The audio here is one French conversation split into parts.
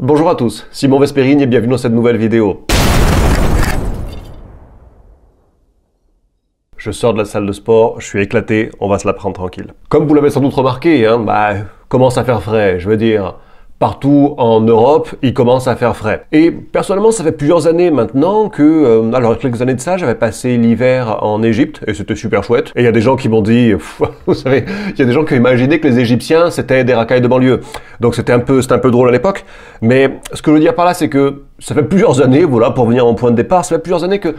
Bonjour à tous, Simon Vesperigne et bienvenue dans cette nouvelle vidéo. Je sors de la salle de sport, je suis éclaté, on va se la prendre tranquille. Comme vous l'avez sans doute remarqué, commence à faire frais, je veux dire. Partout en Europe, il commence à faire frais. Et personnellement, ça fait plusieurs années maintenant que... alors, quelques années de ça, j'avais passé l'hiver en Égypte, et c'était super chouette. Et il y a des gens qui m'ont dit... vous savez, il y a des gens qui imaginaient que les Égyptiens, c'était des racailles de banlieue. Donc c'était un peu drôle à l'époque. Mais ce que je veux dire par là, c'est que ça fait plusieurs années, voilà, pour venir en point de départ, ça fait plusieurs années que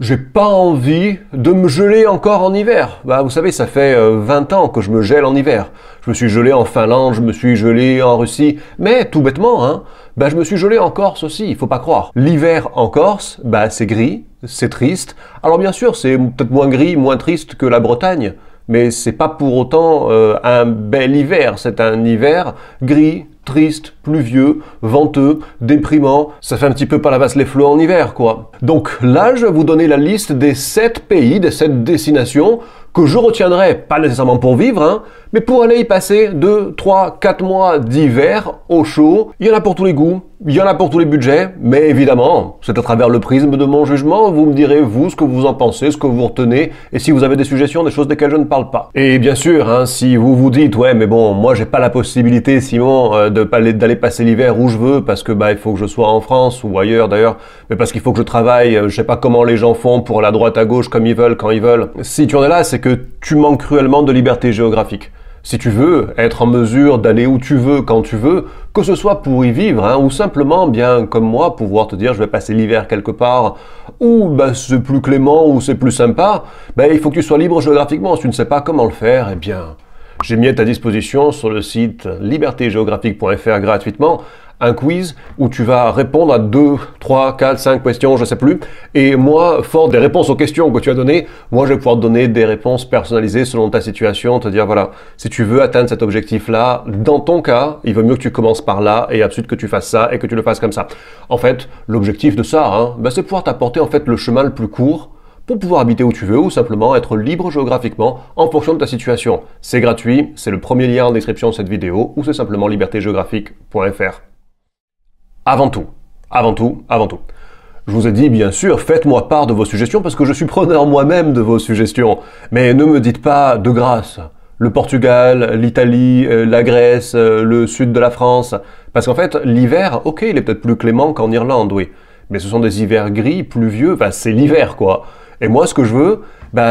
j'ai pas envie de me geler encore en hiver. Vous savez, ça fait 20 ans que je me gèle en hiver. Je me suis gelé en Finlande, je me suis gelé en Russie, mais tout bêtement, je me suis gelé en Corse aussi, il faut pas croire. L'hiver en Corse, c'est gris, c'est triste. Alors bien sûr, c'est peut-être moins gris, moins triste que la Bretagne, mais c'est pas pour autant un bel hiver. C'est un hiver gris, triste, pluvieux, venteux, déprimant. Ça fait un petit peu Palavas-les-Flots en hiver, quoi. Donc là, je vais vous donner la liste des 7 pays, des 7 destinations que je retiendrai, pas nécessairement pour vivre, mais pour aller y passer 2, 3, 4 mois d'hiver au chaud. Il y en a pour tous les goûts, il y en a pour tous les budgets, mais évidemment, c'est à travers le prisme de mon jugement, vous me direz, vous, ce que vous en pensez, ce que vous retenez, et si vous avez des suggestions, des choses desquelles je ne parle pas. Et bien sûr, si vous vous dites, ouais, mais bon, moi j'ai pas la possibilité, Simon, d'aller passer l'hiver où je veux, parce que il faut que je sois en France, ou ailleurs d'ailleurs, mais parce qu'il faut que je travaille, je sais pas comment les gens font pour aller à droite à gauche comme ils veulent, quand ils veulent. Si tu en es là, c'est que tu manques cruellement de liberté géographique. Si tu veux être en mesure d'aller où tu veux, quand tu veux, que ce soit pour y vivre, ou simplement, bien comme moi, pouvoir te dire je vais passer l'hiver quelque part, ou c'est plus clément, ou c'est plus sympa, il faut que tu sois libre géographiquement. Si tu ne sais pas comment le faire, eh bien, j'ai mis à ta disposition sur le site libertégéographique.fr gratuitement un quiz où tu vas répondre à 2, 3, 4, 5 questions, je sais plus. Et moi, fort des réponses aux questions que tu as données, moi je vais pouvoir te donner des réponses personnalisées selon ta situation, te dire voilà, si tu veux atteindre cet objectif-là, dans ton cas, il vaut mieux que tu commences par là et ensuite que tu fasses ça et que tu le fasses comme ça. En fait, l'objectif de ça, c'est pouvoir t'apporter en fait le chemin le plus court pour pouvoir habiter où tu veux ou simplement être libre géographiquement en fonction de ta situation. C'est gratuit, c'est le premier lien en description de cette vidéo ou c'est simplement libertégéographique.fr. Avant tout, je vous ai dit, bien sûr, faites-moi part de vos suggestions parce que je suis preneur moi-même de vos suggestions. Mais ne me dites pas de grâce le Portugal, l'Italie, la Grèce, le sud de la France. Parce qu'en fait, l'hiver, ok, il est peut-être plus clément qu'en Irlande, oui. Mais ce sont des hivers gris, pluvieux, c'est l'hiver, quoi. Et moi, ce que je veux,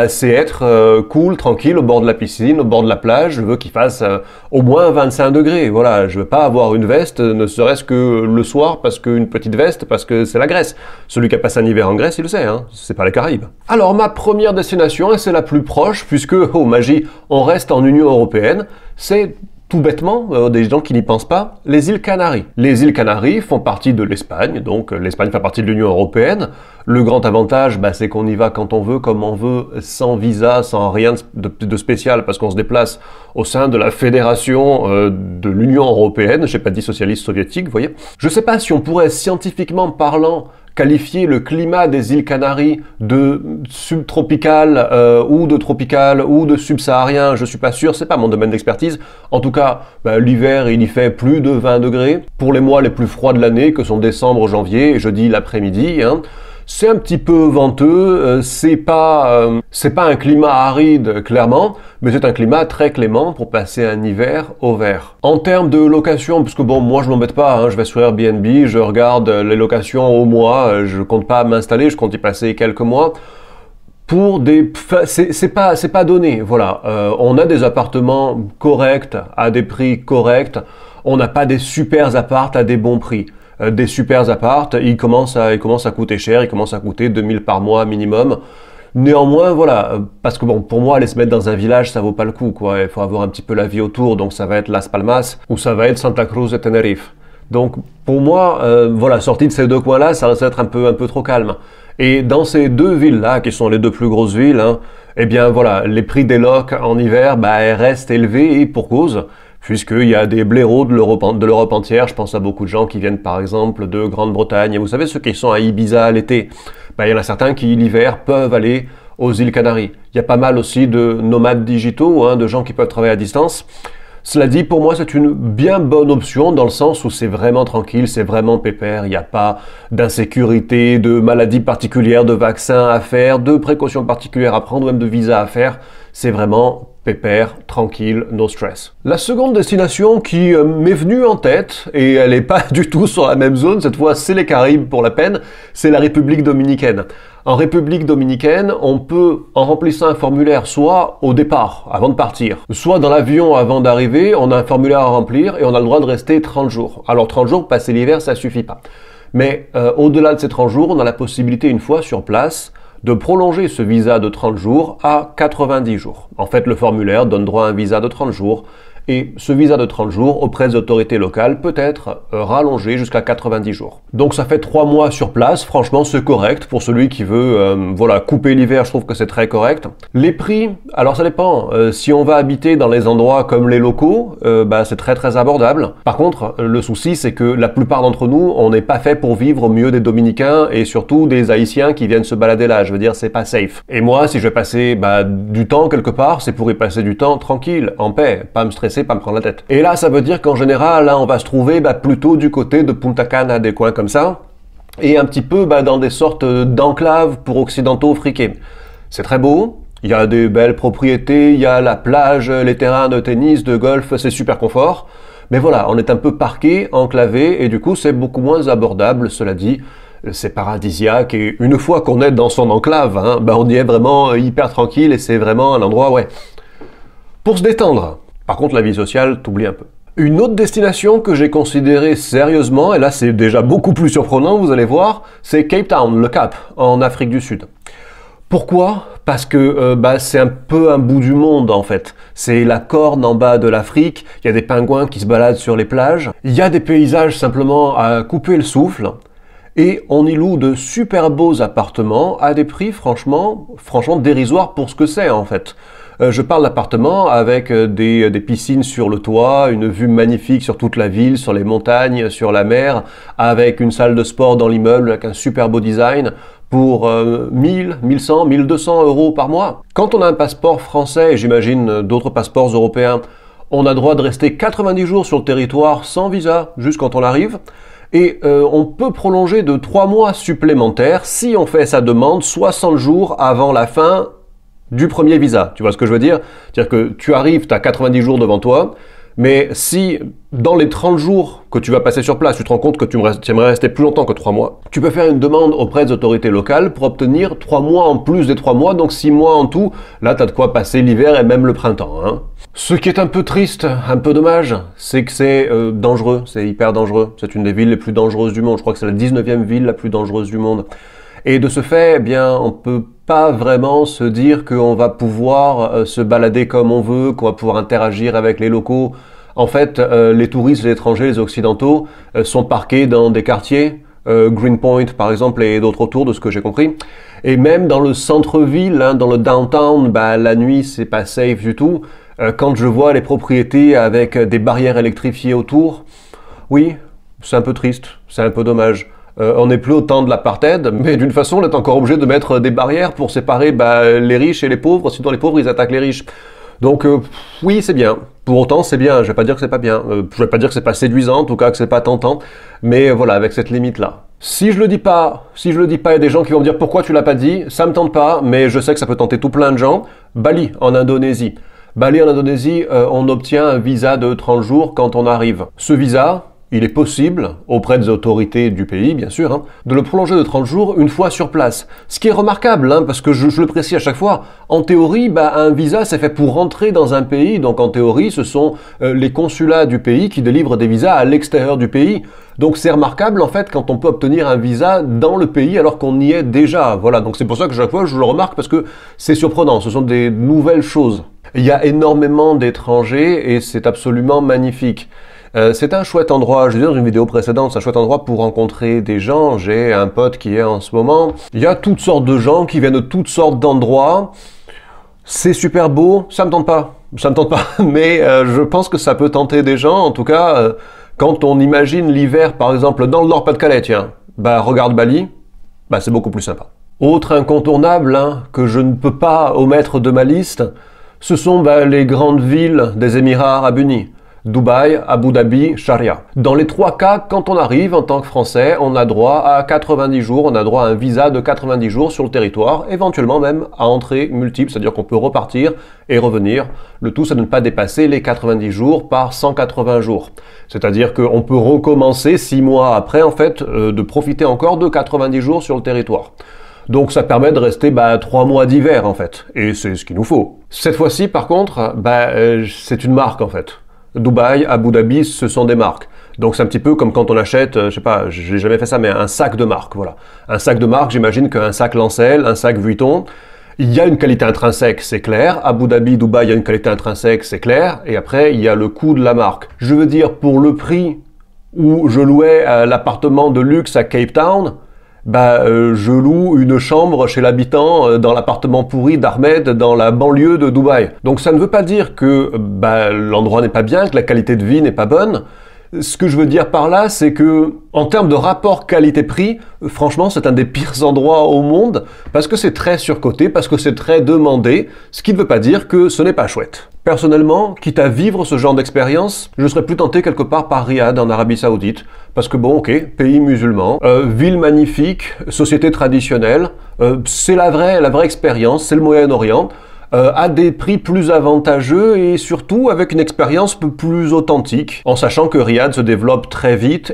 c'est être cool, tranquille, au bord de la piscine, au bord de la plage. Je veux qu'il fasse au moins 25 degrés. Voilà, je veux pas avoir une veste, ne serait-ce que le soir, parce qu'une petite veste, parce que c'est la Grèce. Celui qui a passé un hiver en Grèce, il le sait, c'est pas les Caraïbes. Alors, ma première destination, et c'est la plus proche, puisque, oh magie, on reste en Union Européenne, c'est tout bêtement, des gens qui n'y pensent pas, les îles Canaries. Les îles Canaries font partie de l'Espagne, donc l'Espagne fait partie de l'Union Européenne. Le grand avantage, c'est qu'on y va quand on veut, comme on veut, sans visa, sans rien de spécial, parce qu'on se déplace au sein de la fédération de l'Union Européenne, j'ai pas dit socialiste soviétique, vous voyez. Je sais pas si on pourrait, scientifiquement parlant, qualifier le climat des îles Canaries de subtropical ou de tropical ou de subsaharien, je suis pas sûr, c'est pas mon domaine d'expertise. En tout cas, l'hiver, il y fait plus de 20 degrés. Pour les mois les plus froids de l'année, que sont décembre, janvier, jeudi l'après-midi, c'est un petit peu venteux, c'est pas un climat aride, clairement, mais c'est un climat très clément pour passer un hiver au vert. En termes de location, parce que moi je m'embête pas, je vais sur Airbnb, je regarde les locations au mois, je compte pas m'installer, je compte y passer quelques mois. C'est pas donné, voilà. On a des appartements corrects, à des prix corrects, on n'a pas des super apparts à des bons prix. Des super apparts, ils commencent à coûter cher, ils commencent à coûter 2000 par mois minimum. Néanmoins, voilà, parce que pour moi, aller se mettre dans un village, ça vaut pas le coup, quoi. Il faut avoir un petit peu la vie autour, donc ça va être Las Palmas ou ça va être Santa Cruz et Tenerife. Donc, pour moi, sorti de ces deux coins-là, ça risque d'être un peu trop calme. Et dans ces deux villes-là, qui sont les deux plus grosses villes, eh bien voilà, les prix des locs en hiver, restent élevés et pour cause. Puisqu'il y a des blaireaux de l'Europe entière, je pense à beaucoup de gens qui viennent par exemple de Grande-Bretagne, et vous savez ceux qui sont à Ibiza l'été, il y en a certains qui l'hiver peuvent aller aux îles Canaries. Il y a pas mal aussi de nomades digitaux, de gens qui peuvent travailler à distance. Cela dit, pour moi, c'est une bien bonne option dans le sens où c'est vraiment tranquille, c'est vraiment pépère, il n'y a pas d'insécurité, de maladies particulières, de vaccins à faire, de précautions particulières à prendre ou même de visa à faire. C'est vraiment pépère, tranquille, no stress. La seconde destination qui m'est venue en tête, et elle n'est pas du tout sur la même zone, cette fois c'est les Caraïbes pour la peine, c'est la République dominicaine. En République dominicaine, on peut, en remplissant un formulaire, soit au départ, avant de partir, soit dans l'avion avant d'arriver, on a un formulaire à remplir et on a le droit de rester 30 jours. Alors 30 jours, passer l'hiver, ça suffit pas. Mais au-delà de ces 30 jours, on a la possibilité, une fois sur place, de prolonger ce visa de 30 jours à 90 jours. En fait, le formulaire donne droit à un visa de 30 jours et ce visa de 30 jours auprès des autorités locales peut être rallongé jusqu'à 90 jours. Donc ça fait 3 mois sur place, franchement c'est correct pour celui qui veut voilà, couper l'hiver, je trouve que c'est très correct. Les prix, alors ça dépend, si on va habiter dans les endroits comme les locaux, c'est très abordable. Par contre, le souci c'est que la plupart d'entre nous, on n'est pas fait pour vivre au milieu des Dominicains et surtout des Haïtiens qui viennent se balader là, je veux dire c'est pas safe. Et moi si je vais passer du temps quelque part, c'est pour y passer du temps tranquille, en paix, pas me stresser, pas me prendre la tête. Et là, ça veut dire qu'en général, là, on va se trouver plutôt du côté de Punta Cana, des coins comme ça, et un petit peu dans des sortes d'enclaves pour occidentaux friqués. C'est très beau, il y a des belles propriétés, il y a la plage, les terrains de tennis, de golf, c'est super confort. Mais voilà, on est un peu parqué, enclavé, et du coup, c'est beaucoup moins abordable, cela dit. C'est paradisiaque, et une fois qu'on est dans son enclave, on y est vraiment hyper tranquille, et c'est vraiment un endroit, pour se détendre. Par contre, la vie sociale, t'oublie un peu. Une autre destination que j'ai considérée sérieusement, et là c'est déjà beaucoup plus surprenant, vous allez voir, c'est Cape Town, le Cap, en Afrique du Sud. Pourquoi? Parce que c'est un peu un bout du monde en fait. C'est la corne en bas de l'Afrique, il y a des pingouins qui se baladent sur les plages, il y a des paysages simplement à couper le souffle, et on y loue de super beaux appartements à des prix franchement dérisoires pour ce que c'est en fait. Je parle d'appartements avec des piscines sur le toit, une vue magnifique sur toute la ville, sur les montagnes, sur la mer, avec une salle de sport dans l'immeuble avec un super beau design pour 1000, 1100, 1200 euros par mois. Quand on a un passeport français, et j'imagine d'autres passeports européens, on a droit de rester 90 jours sur le territoire sans visa, juste quand on arrive. Et on peut prolonger de 3 mois supplémentaires si on fait sa demande 60 jours avant la fin du premier visa. Tu vois ce que je veux dire? C'est-à-dire que tu arrives, tu as 90 jours devant toi, mais si dans les 30 jours que tu vas passer sur place, tu te rends compte que tu aimerais rester plus longtemps que 3 mois, tu peux faire une demande auprès des autorités locales pour obtenir 3 mois en plus des 3 mois, donc 6 mois en tout. Là, tu as de quoi passer l'hiver et même le printemps. Ce qui est un peu triste, un peu dommage, c'est que c'est dangereux, c'est hyper dangereux. C'est une des villes les plus dangereuses du monde. Je crois que c'est la 19e ville la plus dangereuse du monde. Et de ce fait, on peut pas vraiment se dire qu'on va pouvoir se balader comme on veut, qu'on va pouvoir interagir avec les locaux. En fait, les touristes, les étrangers, les occidentaux sont parqués dans des quartiers, Greenpoint par exemple et d'autres autour de ce que j'ai compris. Et même dans le centre-ville, dans le downtown, la nuit c'est pas safe du tout. Quand je vois les propriétés avec des barrières électrifiées autour, oui, c'est un peu triste, c'est un peu dommage. On n'est plus au temps de l'apartheid, mais d'une façon, on est encore obligé de mettre des barrières pour séparer les riches et les pauvres, sinon les pauvres, ils attaquent les riches. Donc, oui, c'est bien. Pour autant, c'est bien. Je vais pas dire que c'est pas bien. Je vais pas dire que c'est pas séduisant, en tout cas que c'est pas tentant. Mais voilà, avec cette limite-là. Si je le dis pas, il y a des gens qui vont me dire pourquoi tu l'as pas dit. Ça me tente pas, mais je sais que ça peut tenter tout plein de gens. Bali, en Indonésie. Bali, en Indonésie, on obtient un visa de 30 jours quand on arrive. Ce visa, il est possible, auprès des autorités du pays, bien sûr, de le prolonger de 30 jours une fois sur place. Ce qui est remarquable, parce que je le précise à chaque fois, en théorie, un visa, c'est fait pour rentrer dans un pays, donc en théorie, ce sont les consulats du pays qui délivrent des visas à l'extérieur du pays. Donc c'est remarquable, en fait, quand on peut obtenir un visa dans le pays alors qu'on y est déjà. Voilà, donc c'est pour ça que chaque fois, je le remarque, parce que c'est surprenant, ce sont des nouvelles choses. Il y a énormément d'étrangers et c'est absolument magnifique. C'est un chouette endroit, je disais dans une vidéo précédente, c'est un chouette endroit pour rencontrer des gens. J'ai un pote qui est en ce moment. Il y a toutes sortes de gens qui viennent de toutes sortes d'endroits. C'est super beau, ça me tente pas, mais je pense que ça peut tenter des gens. En tout cas, quand on imagine l'hiver, par exemple, dans le Nord-Pas-de-Calais, regarde Bali, c'est beaucoup plus sympa. Autre incontournable que je ne peux pas omettre de ma liste, ce sont les grandes villes des Émirats Arabes Unis. Dubaï, Abu Dhabi, Sharjah. Dans les trois cas, quand on arrive en tant que Français, on a droit à 90 jours, on a droit à un visa de 90 jours sur le territoire, éventuellement même à entrée multiple, c'est-à-dire qu'on peut repartir et revenir. Le tout, c'est de ne pas dépasser les 90 jours par 180 jours. C'est-à-dire qu'on peut recommencer 6 mois après, en fait, de profiter encore de 90 jours sur le territoire. Donc ça permet de rester 3 mois d'hiver, en fait. Et c'est ce qu'il nous faut. Cette fois-ci, par contre, c'est une marque, en fait. Dubaï, Abu Dhabi, ce sont des marques. Donc c'est un petit peu comme quand on achète, je sais pas, j'ai jamais fait ça, mais un sac de marque, voilà. Un sac de marque, j'imagine qu'un sac Lancel, un sac Vuitton, il y a une qualité intrinsèque, c'est clair. Abu Dhabi, Dubaï, il y a une qualité intrinsèque, c'est clair. Et après, il y a le coût de la marque. Je veux dire, pour le prix où je louais l'appartement de luxe à Cape Town, je loue une chambre chez l'habitant dans l'appartement pourri d'Ahmed dans la banlieue de Dubaï. Donc ça ne veut pas dire que l'endroit n'est pas bien, que la qualité de vie n'est pas bonne. Ce que je veux dire par là, c'est que en termes de rapport qualité-prix, franchement, c'est un des pires endroits au monde parce que c'est très surcoté, parce que c'est très demandé, ce qui ne veut pas dire que ce n'est pas chouette. Personnellement, quitte à vivre ce genre d'expérience, je serais plus tenté quelque part par Riyad en Arabie Saoudite, parce que bon, ok, pays musulman, ville magnifique, société traditionnelle, c'est la vraie expérience, c'est le Moyen-Orient. À des prix plus avantageux et surtout avec une expérience plus authentique, en sachant que Riyad se développe très vite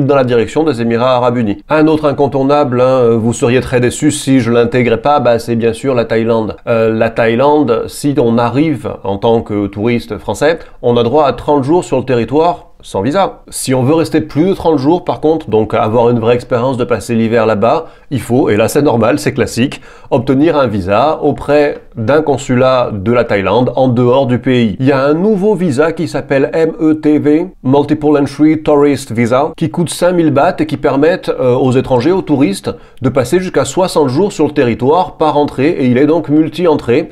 dans la direction des Émirats Arabes Unis. Un autre incontournable, vous seriez très déçus si je l'intégrais pas, c'est bien sûr la Thaïlande. La Thaïlande, si on arrive en tant que touriste français, on a droit à 30 jours sur le territoire sans visa. Si on veut rester plus de 30 jours, par contre, donc avoir une vraie expérience de passer l'hiver là-bas, il faut, et là c'est normal, c'est classique, obtenir un visa auprès d'un consulat de la Thaïlande en dehors du pays. Il y a un nouveau visa qui s'appelle METV, Multiple Entry Tourist Visa, qui coûte 5000 bahts et qui permettent aux étrangers, aux touristes, de passer jusqu'à 60 jours sur le territoire par entrée, et il est donc multi-entrée.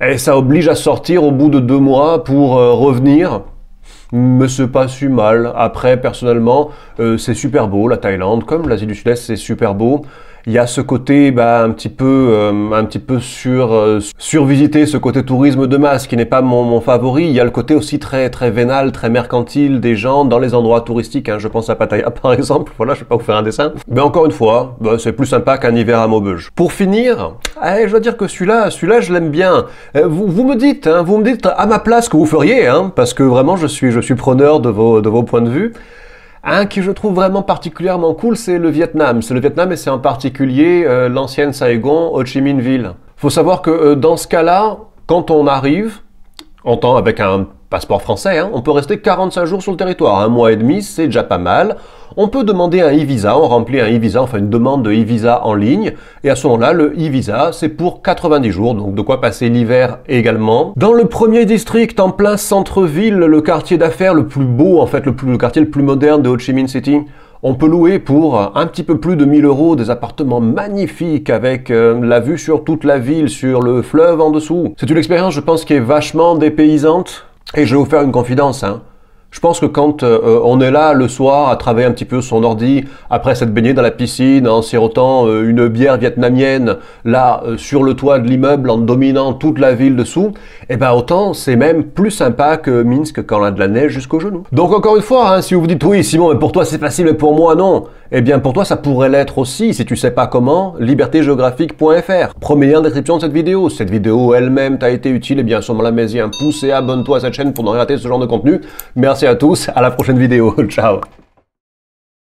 Et ça oblige à sortir au bout de 2 mois pour revenir. Mais c'est pas si mal. Après, personnellement, c'est super beau, la Thaïlande, comme l'Asie du Sud-Est, c'est super beau. Il y a ce côté un petit peu survisité, ce côté tourisme de masse qui n'est pas mon favori. Il y a le côté aussi très très vénal, très mercantile des gens dans les endroits touristiques. Je pense à Pattaya par exemple. Voilà, je vais pas vous faire un dessin. Mais encore une fois, c'est plus sympa qu'un hiver à Maubeuge. Pour finir, je dois dire que celui-là, je l'aime bien. Vous me dites à ma place ce que vous feriez, parce que vraiment je suis preneur de vos points de vue. Un qui je trouve vraiment particulièrement cool, c'est le Vietnam. C'est le Vietnam et c'est en particulier l'ancienne Saigon, Ho Chi Minh Ville. Faut savoir que dans ce cas-là, quand on arrive, avec un passeport français, on peut rester 45 jours sur le territoire. 1 mois et demi, c'est déjà pas mal. On peut demander un e-visa, on remplit un e-visa, enfin une demande de e-visa en ligne. Et à ce moment-là, le e-visa, c'est pour 90 jours, donc de quoi passer l'hiver également. Dans le premier district, en plein centre-ville, le quartier d'affaires le plus beau, en fait, le quartier le plus moderne de Ho Chi Minh City, on peut louer pour un petit peu plus de 1000 € des appartements magnifiques avec la vue sur toute la ville, sur le fleuve en dessous. C'est une expérience, je pense, qui est vachement dépaysante. Et je vais vous faire une confidence, Je pense que quand on est là le soir à travailler un petit peu son ordi, après s'être baigné dans la piscine, en sirotant une bière vietnamienne, là sur le toit de l'immeuble en dominant toute la ville dessous, autant c'est même plus sympa que Minsk quand on a de la neige jusqu'aux genoux. Donc encore une fois, si vous vous dites oui Simon, mais pour toi c'est facile, mais pour moi non, pour toi ça pourrait l'être aussi si tu sais pas comment, libertégeographique.fr. Premier lien de description de cette vidéo. Si cette vidéo elle-même t'a été utile, à ce moment-là mets-y un pouce et abonne-toi à cette chaîne pour ne rien rater ce genre de contenu. Merci à tous, à la prochaine vidéo, ciao.